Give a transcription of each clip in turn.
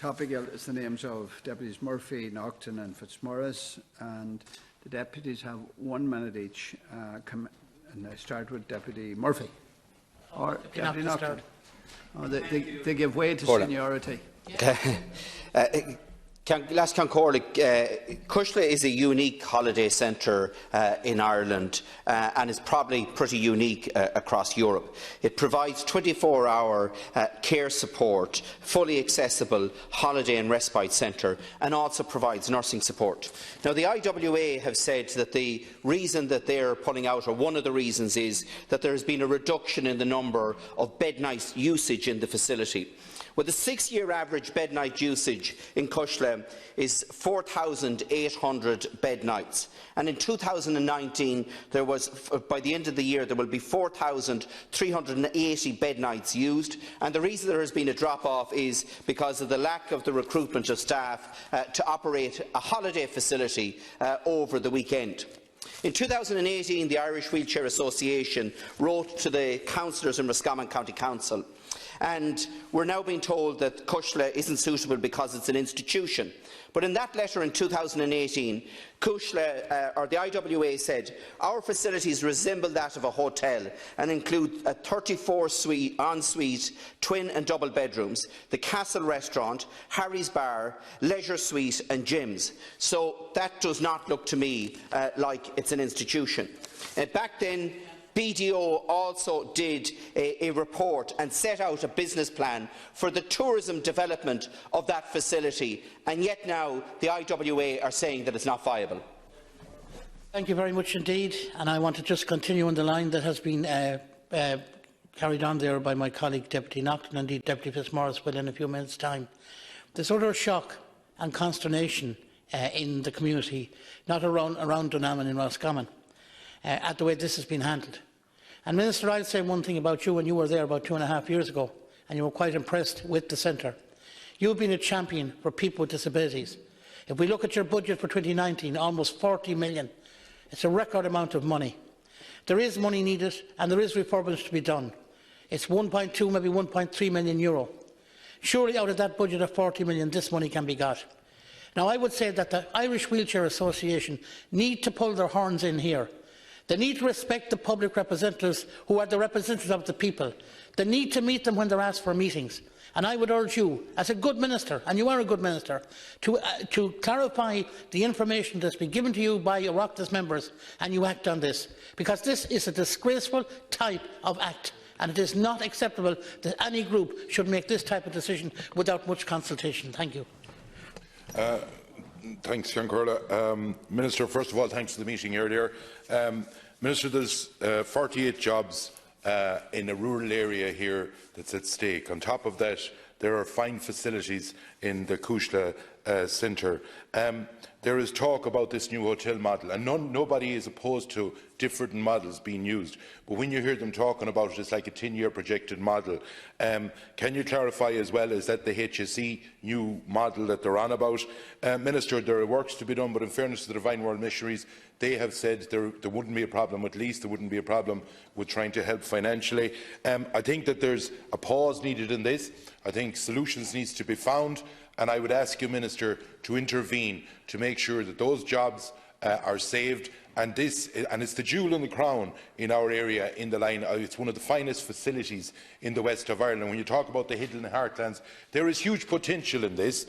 topic is the names of Deputies Murphy, Naughton and Fitzmaurice, and the deputies have 1 minute each. And I start with Deputy Murphy. Or Deputy Naughton. Oh, they give way to seniority. Cuisle is a unique holiday centre in Ireland and is probably pretty unique across Europe. It provides 24-hour care support, fully accessible holiday and respite centre, and also provides nursing support. Now, the IWA have said that the reason that they are pulling out, or one of the reasons, is that there has been a reduction in the number of bed night usage in the facility. Well, the 6-year average bed night usage in Cuisle is 4,800 bed nights, and in 2019, there was, by the end of the year, there will be 4,380 bed nights used. And the reason there has been a drop-off is because of the lack of the recruitment of staff to operate a holiday facility over the weekend. In 2018, the Irish Wheelchair Association wrote to the councillors in Roscommon County Council, and we're now being told that Cuisle isn't suitable because it's an institution. But in that letter in 2018, Cuisle, or the IWA said, our facilities resemble that of a hotel and include a 34 ensuite twin and double bedrooms, the Castle restaurant, Harry's bar, leisure suite and gyms. So that does not look to me like it's an institution. Back then, BDO also did a report and set out a business plan for the tourism development of that facility, and yet now the IWA are saying that it's not viable. Thank you very much indeed, and I want to just continue on the line that has been carried on there by my colleague Deputy Naughton and indeed Deputy Fitzmaurice will in a few minutes' time. There's utter shock and consternation in the community, not around Dunamon in Roscommon, at the way this has been handled. And Minister, I'll say one thing about you, when you were there about 2.5 years ago, and you were quite impressed with the centre. You've been a champion for people with disabilities. If we look at your budget for 2019, almost 40 million. It's a record amount of money. There is money needed, and there is refurbishment to be done. It's 1.2, maybe 1.3 million euro. Surely out of that budget of 40 million, this money can be got. Now, I would say that the Irish Wheelchair Association need to pull their horns in here. They need to respect the public representatives who are the representatives of the people. They need to meet them when they're asked for meetings. And I would urge you, as a good minister, and you are a good minister, to clarify the information that's been given to you by Oireachtas members, and you act on this. Because this is a disgraceful type of act, and it is not acceptable that any group should make this type of decision without much consultation. Thank you. Thanks, Cuisle. Minister, first of all, thanks for the meeting earlier. Minister, there's 48 jobs in a rural area here that's at stake. On top of that, there are fine facilities in the Cuisle centre. There is talk about this new hotel model, and nobody is opposed to different models being used. But when you hear them talking about it, it's like a 10-year projected model. Can you clarify as well, is that the HSE new model that they're on about? Minister, there are works to be done, but in fairness to the Divine World Missionaries, they have said there wouldn't be a problem with lease, there wouldn't be a problem with trying to help financially. I think that there's a pause needed in this. I think solutions need to be found, and I would ask you, Minister, to intervene to make sure that those jobs are saved. And it's the jewel in the crown in our area in the line. It's one of the finest facilities in the west of Ireland. When you talk about the hidden heartlands, there is huge potential in this,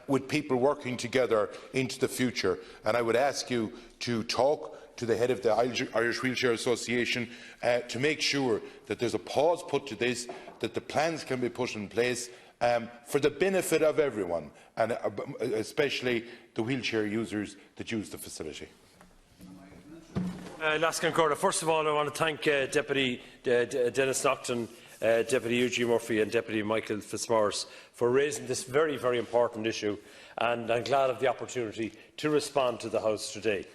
with people working together into the future. And I would ask you to talk to the head of the Irish Wheelchair Association to make sure that there's a pause put to this, that the plans can be put in place for the benefit of everyone, and especially the wheelchair users that use the facility. First of all, I want to thank Deputy Denis Naughton, Deputy Eugene Murphy and Deputy Michael Fitzmaurice for raising this very, very important issue, and I'm glad of the opportunity to respond to the House today.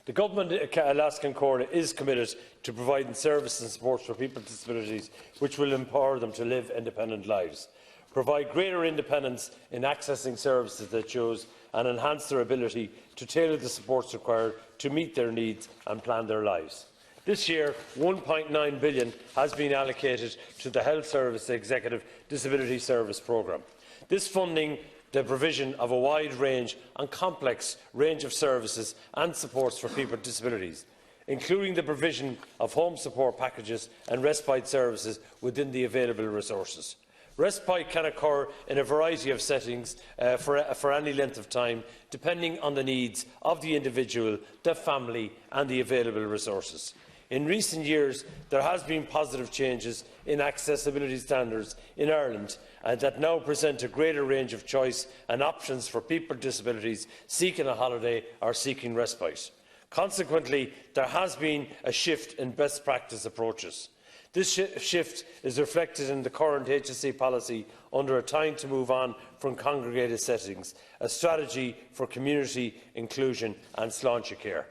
The Government of Cuisle is committed to providing services and support for people with disabilities which will empower them to live independent lives, provide greater independence in accessing services they choose, and enhance their ability to tailor the supports required to meet their needs and plan their lives. This year, €1.9 billion has been allocated to the Health Service Executive Disability Service Programme. This funding the provision of a wide range and complex range of services and supports for people with disabilities, including the provision of home support packages and respite services within the available resources. Respite can occur in a variety of settings for any length of time, depending on the needs of the individual, the family and the available resources. In recent years, there has been positive changes in accessibility standards in Ireland that now present a greater range of choice and options for people with disabilities seeking a holiday or seeking respite. Consequently, there has been a shift in best practice approaches. This shift is reflected in the current HSE policy under a time to move on from congregated settings, a strategy for community inclusion and sláinte care.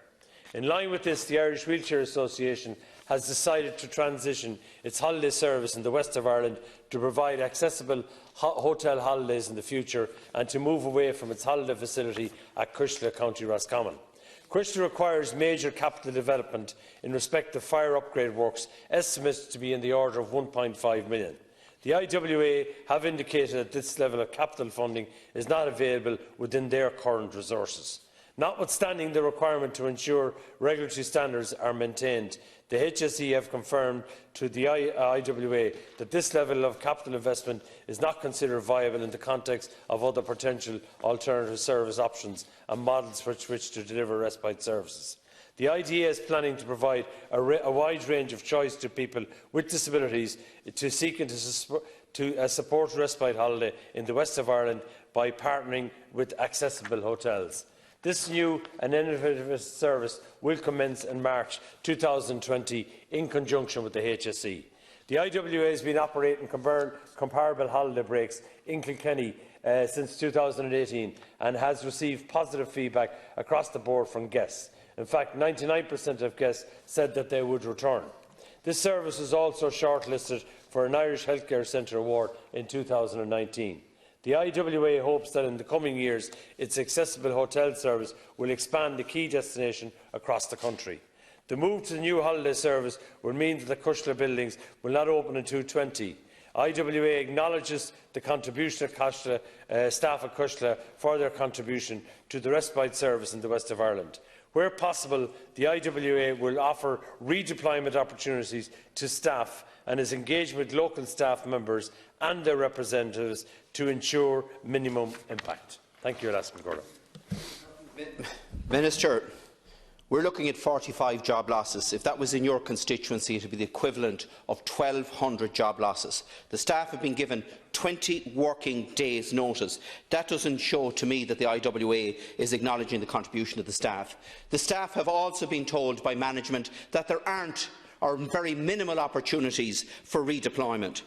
In line with this, the Irish Wheelchair Association has decided to transition its holiday service in the west of Ireland to provide accessible hotel holidays in the future and to move away from its holiday facility at Cuisle, County Roscommon. Cuisle requires major capital development in respect of fire upgrade works, estimated to be in the order of €1.5 million. The IWA have indicated that this level of capital funding is not available within their current resources. Notwithstanding the requirement to ensure regulatory standards are maintained, the HSE have confirmed to the IWA that this level of capital investment is not considered viable in the context of other potential alternative service options and models which to deliver respite services. The IDA is planning to provide a wide range of choice to people with disabilities to seek and to support respite holiday in the west of Ireland by partnering with accessible hotels. This new and innovative service will commence in March 2020 in conjunction with the HSE. The IWA has been operating comparable holiday breaks in Kilkenny since 2018 and has received positive feedback across the board from guests. In fact, 99% of guests said that they would return. This service was also shortlisted for an Irish Healthcare Centre Award in 2019. The IWA hopes that in the coming years its accessible hotel service will expand to key destinations across the country. The move to the new holiday service will mean that the Cuisle buildings will not open until 2020. IWA acknowledges the contribution of staff at Cuisle for their contribution to the respite service in the west of Ireland. Where possible, the IWA will offer redeployment opportunities to staff and is engaged with local staff members and their representatives to ensure minimum impact. Thank you, Alaskan Gordon. Minister, we're looking at 45 job losses. If that was in your constituency, it would be the equivalent of 1,200 job losses. The staff have been given 20 working days' notice. That doesn't show to me that the IWA is acknowledging the contribution of the staff. The staff have also been told by management that there aren't or very minimal opportunities for redeployment.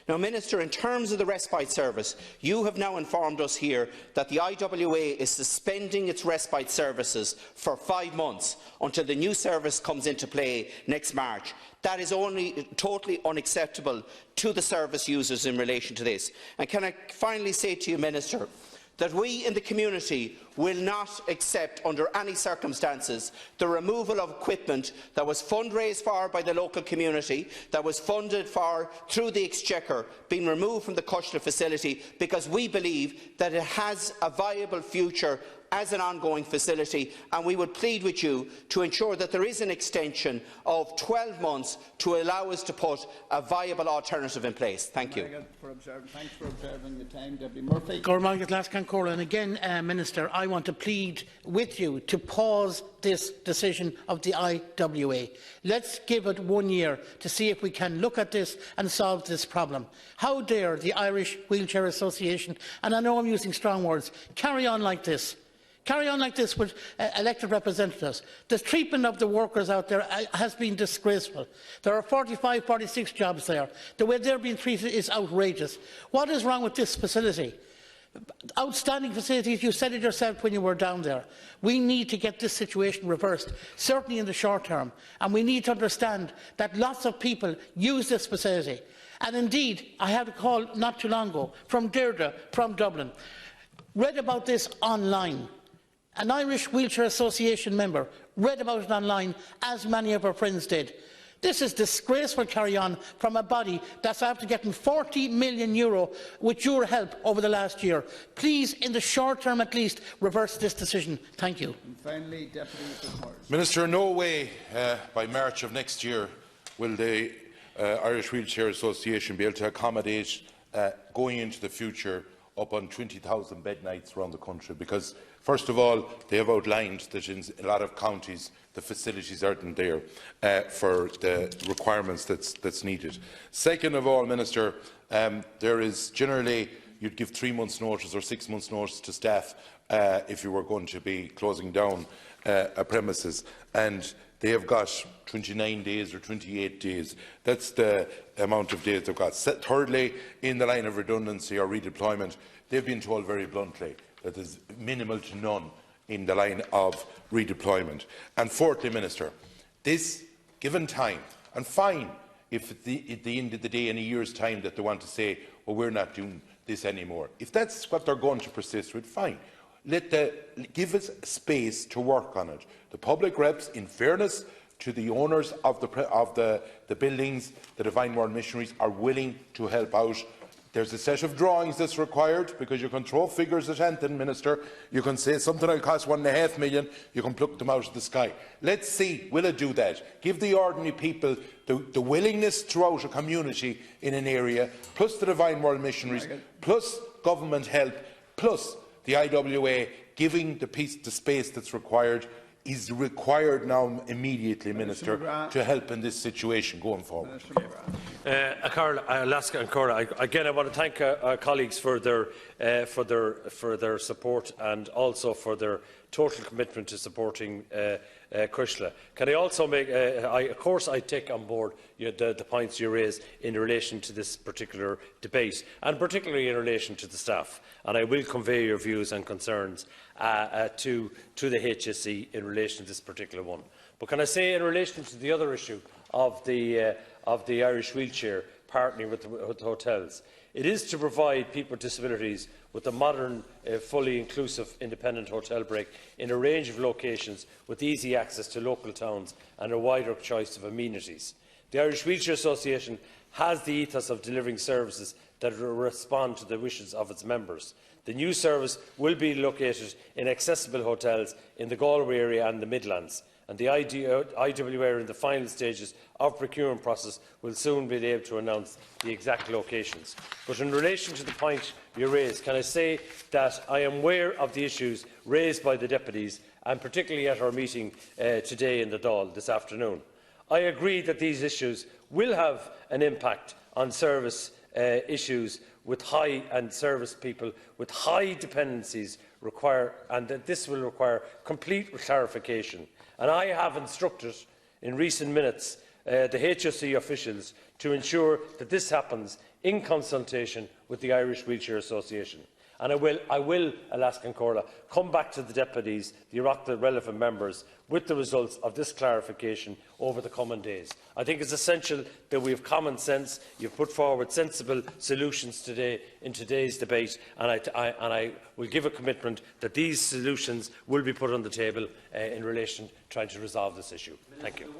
Now, Minister, in terms of the respite service, you have now informed us here that the IWA is suspending its respite services for 5 months until the new service comes into play next March. That is only totally unacceptable to the service users in relation to this. And can I finally say to you, Minister, that we in the community will not accept under any circumstances the removal of equipment that was fundraised for by the local community, that was funded for through the Exchequer, being removed from the Cuisle facility, because we believe that it has a viable future as an ongoing facility, and we would plead with you to ensure that there is an extension of 12 months to allow us to put a viable alternative in place. Thank you. Thanks for observing the time, Deputy Murphy. And again, Minister, I want to plead with you to pause this decision of the IWA. Let's give it 1 year to see if we can look at this and solve this problem. How dare the Irish Wheelchair Association, and I know I'm using strong words, carry on like this? Carry on like this with elected representatives. The treatment of the workers out there has been disgraceful. There are 45, 46 jobs there. The way they're being treated is outrageous. What is wrong with this facility? Outstanding facilities, you said it yourself when you were down there. We need to get this situation reversed, certainly in the short term, and we need to understand that lots of people use this facility. And indeed, I had a call not too long ago from Deirdre from Dublin. Read about this online. An Irish Wheelchair Association member read about it online, as many of her friends did. This is disgraceful carry on from a body that's after getting €40 million with your help over the last year. Please, in the short term at least, reverse this decision. Thank you. And finally, Deputy Fitzmaurice. Minister, no way by March of next year will the Irish Wheelchair Association be able to accommodate going into the future up on 20,000 bed nights around the country, because first of all they have outlined that in a lot of counties the facilities aren't there for the requirements that's needed. Second of all, Minister, there is generally you'd give 3 months' notice or 6 months' notice to staff if you were going to be closing down a premises, and they have got 29 days or 28 days. That's the amount of days they've got. Thirdly, in the line of redundancy or redeployment, they've been told very bluntly that there's minimal to none in the line of redeployment. And fourthly, Minister, this given time, and fine if at the end of the day in a year's time that they want to say, well, we're not doing this anymore. If that's what they're going to persist with, fine. Give us space to work on it. The public reps, in fairness to the owners of the buildings, the Divine World Missionaries, are willing to help out. There's a set of drawings that's required, because you can throw figures at anything, Minister. You can say something will cost £1.5 million, you can pluck them out of the sky. Let's see, will it do that? Give the ordinary people the willingness throughout a community in an area, plus the Divine World Missionaries, plus government help, plus the IWA giving the space that's required, is required now immediately, Minister, to help in this situation going forward. Alaska and Cora, again I want to thank our colleagues for their support and also for their total commitment to supporting Cuisle. Can I also make, of course I take on board the points you raised in relation to this particular debate, and particularly in relation to the staff, and I will convey your views and concerns to the HSE in relation to this particular one. But can I say, in relation to the other issue of the Irish Wheelchair partnering with the hotels, it is to provide people with disabilities with a modern, fully inclusive independent hotel break in a range of locations with easy access to local towns and a wider choice of amenities. The Irish Wheelchair Association has the ethos of delivering services that will respond to the wishes of its members. The new service will be located in accessible hotels in the Galway area and the Midlands, and the IWA are in the final stages of procurement process will soon be able to announce the exact locations. But in relation to the point you raised, can I say that I am aware of the issues raised by the deputies, and particularly at our meeting today in the Dáil this afternoon. I agree that these issues will have an impact on service issues with service people with high dependencies and that this will require complete clarification. And I have instructed in recent minutes the HSE officials to ensure that this happens in consultation with the Irish Wheelchair Association. And I will, Alaska and Corla, come back to the deputies, the Oireachtas relevant members, with the results of this clarification over the coming days. I think it's essential that we have common sense. You've put forward sensible solutions today in today's debate, and I will give a commitment that these solutions will be put on the table in relation to trying to resolve this issue. Thank you.